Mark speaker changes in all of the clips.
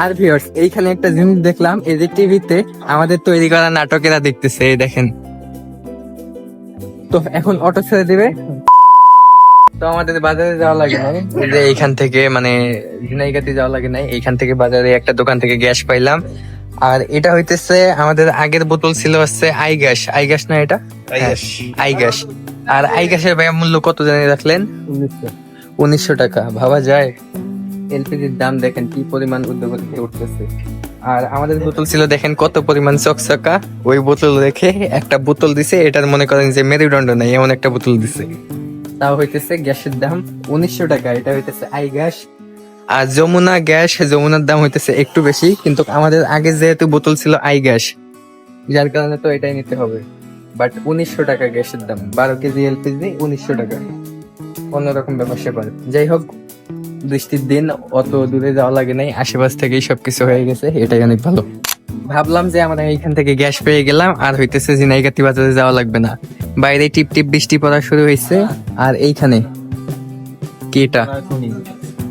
Speaker 1: আর viewers এইখানে একটা জিনিস দেখলাম, এই যে টিভিতে আমাদের তৈরি করা নাটকেরা দেখতেছে, এই দেখেন। তো এখন অটো ছেড়ে দিবে, তো আমাদের বাজারে যাওয়া লাগে না, এই যে এইখান থেকে মানে ঝিনাইগাতি যাওয়া লাগে না, এইখান থেকে বাজারে একটা দোকান থেকে গ্যাস পাইলাম। আর এটা হইতেছে আমাদের আগের বোতল ছিল হচ্ছে আই গ্যাস না এটা আই গ্যাস। আর আই গ্যাসের ভাইয়া মূল্য কত জানিয়ে রাখলেন? 1900 টাকা। ভাবা যায় এলপিজির দাম দেখেন কি পরিমাণ উদ্যোগতি উঠতেছে। আর আমাদের বোতল ছিল দেখেন কত পরিমাণ চকচকা, ওই বোতল রেখে একটা বোতল দিছে, এটার মনে করেন যে মেরুদণ্ড নাই এমন একটা বোতল দিছে। তাও হইতেছে গ্যাসের দাম 1900 টাকা, এটা হইতেছে আই গ্যাস। আর যমুনার দাম হইতেছে একটু বেশি, কিন্তু আমাদের আগে যেহেতু বোতল ছিল আই গ্যাস, যার কারণে তো এটাই নিতে হবে। বাট 1900 টাকা গ্যাসের দাম, 12 কেজি এলপিজি 1900 টাকা, অন্যরকম ব্যাপার স্যাপার। যাই হোক, বৃষ্টির দিন অত দূরে যাওয়া লাগে নাই, আশেপাশ থেকেই সবকিছু হয়ে গেছে, এটাই অনেক ভালো। ভাবলাম যে আমরা এইখান থেকে গ্যাস পেয়ে গেলাম, আর হইতেছে ঝিনাইগাতি বাজারে যাওয়া লাগবে না। বাইরে টিপ টিপ বৃষ্টি পড়া শুরু হয়েছে, আর এইখানে কি এটা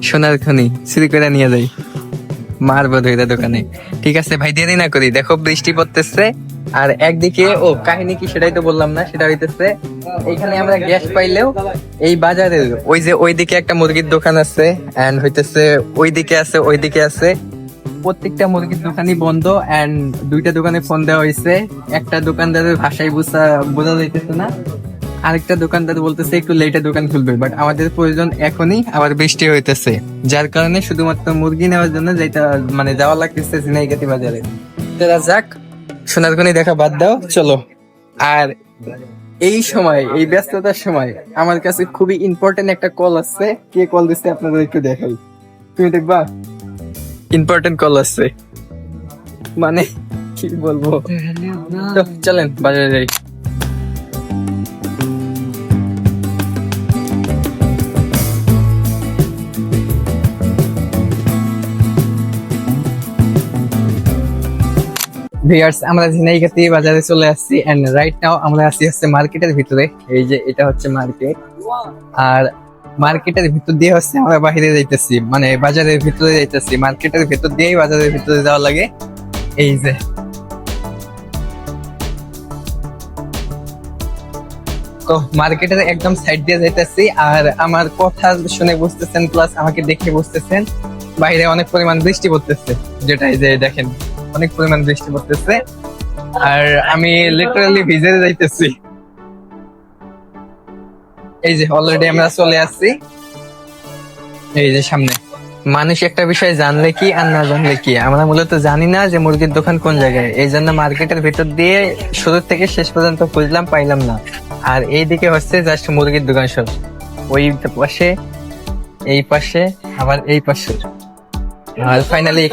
Speaker 1: সোনার খনি, চুরি করে নিয়ে যাই, মারবো ধরে দোকানে। ঠিক আছে ভাই, দেরি না করি, দেখো বৃষ্টি পড়তেছে। আর একদিকে কাহিনী কি সেটাই তো বললাম না, সেটা হইতেছে এইখানে আমরা গ্যাস পাইলেও এই বাজারের ওইদিকে একটা মুরগির দোকান আছে, এন্ড হইতেছে ওইদিকে আছে প্রত্যেকটা মুরগির দোকানই বন্ধ। এন্ড দুইটা দোকানে ফোন দেওয়া হয়েছে, একটা দোকানদারের ভাষায় বোঝা যাইতেছে না, আরেকটা দোকানদার বলতেছে একটু লেটে দোকান খুলবে। বাট আমাদের প্রয়োজন এখনই, আবার বৃষ্টি হইতেছে, যার কারণে শুধুমাত্র মুরগি নেওয়ার জন্য যাওয়া লাগতেছে ঝিনাইগাতি বাজারে। তোরা যাক, সোনারখনি দেখা বাদ দাও, চলো। আর এই সময়, এই ব্যস্ততার সময় আমার কাছে খুবই ইম্পর্টেন্ট একটা কল আসছে। কে কল দিচ্ছে আপনাদের একটু দেখাই, তুমি দেখবা। ইম্পর্টেন্ট কল আসছে, মানে কি বলবো। তো চলেন বাজারে যাই। ভিউয়ার্স, আমরা ঝিনাইগাতি বাজারে চলে আসছি, এন্ড রাইট নাও আমরা আছি হচ্ছে মার্কেটের ভিতরে। এই যে এটা হচ্ছে মার্কেট, আর মার্কেটের ভিতর দিয়ে হচ্ছে আমরা বাইরে যাইতেছি, মানে বাজারের ভিতরে যাইতেছি। মার্কেটের ভিতর দিয়েই বাজারের ভিতরে যাওয়া লাগে। এই যে তো মার্কেটের একদম সাইড দিয়ে যাইতেছি, আর আমার কথা শুনে বুঝতেছেন, প্লাস আমাকে দেখে বুঝতেছেন বাইরে অনেক পরিমাণ বৃষ্টি পড়তেছে, যেটা এই যে দেখেন অনেক পরিমাণ বৃষ্টি পড়তেছে, আর আমি লিটারালি ভিজে যাইতেছি। এই যে অলরেডি আমরা চলে আসছি, এই যে সামনে। মানুষ একটা বিষয় জানলে কি আর না জানলে কি, আমরা মূলত জানি না যে মুরগির দোকান কোন জায়গায়, এই জন্য মার্কেটের ভিতর দিয়ে শুরু থেকে শেষ পর্যন্ত খুঁজলাম, পাইলাম না। আর এইদিকে হচ্ছে জাস্ট মুরগির দোকান সব, ওই পাশে, এই পাশে, আবার এই পাশে, আর ফাইনালি